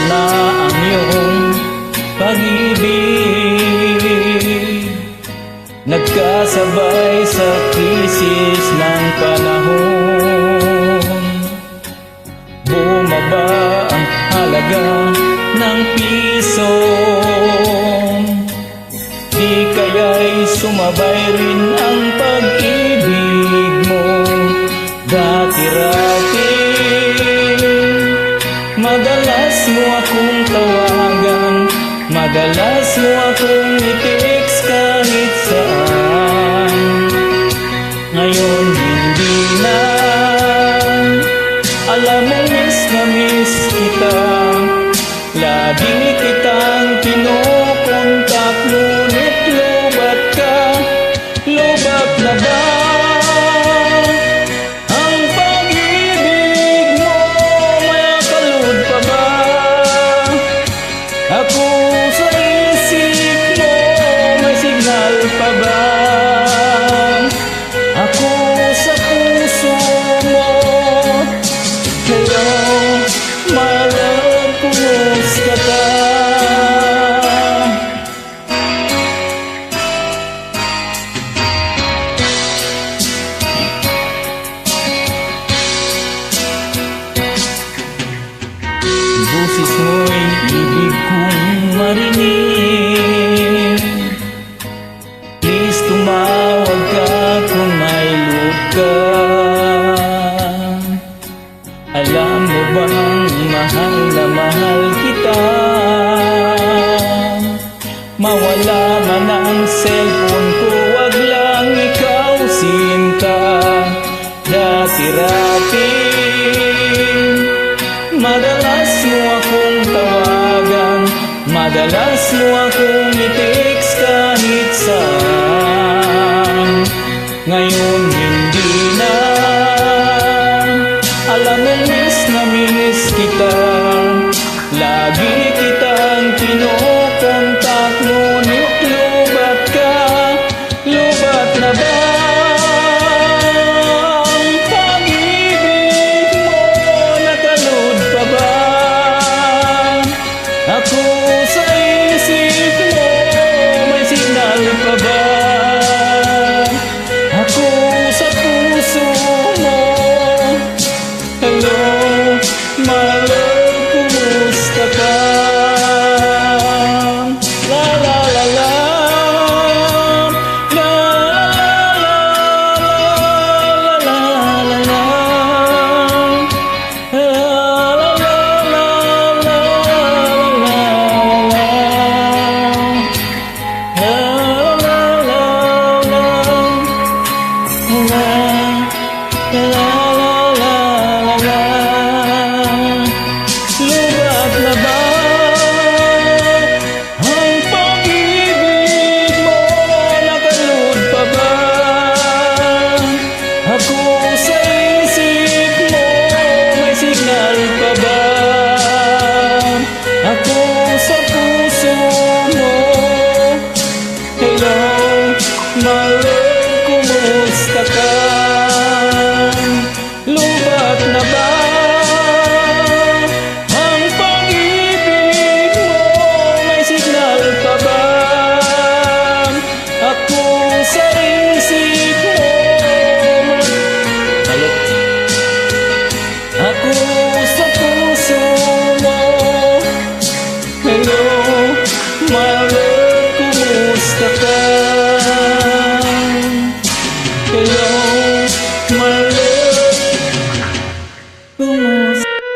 na ang iyong pag-ibig. Nagkasabay sa krisis ng panahon, bumaba ang halaga ng piso. Di kaya'y sumabay rin ang pag-ibig mo. Dati-rati madalas mo akong tawagan, madalas mo akong i-text kahit saan. Ngayon hindi na, alam mo miss na miss kita. Lagi kitang kinukontak, ngunit lubat ka. Lubat na ba ang pag-ibig mo? May kalud pa ba ako sa isip mo? May signal pa ba ako sa puso mo? Hello, my love, kumusta ka? Boses mo'y ibig kong marinig. Please tumawag ka kung may load ka. Alam mo bang mahal na mahal kita? Mawala man ang cellphone ko, wag lang ikaw sinta. Dati-rati madalas mo akong tawagan, madalas mo akong i-text kahit saan. Ngayon hindi na, alam mo miss na miss kita. Lagi kitang kinokontak, ngunit lubat ka. Lubat na ba ang pag-ibig mo? Nakalud pa ba ako sa isip mo? May signal pa ba ako sa puso mo? Hello, my love, kumusta ka? La la la la, la la la la la la, la la la la.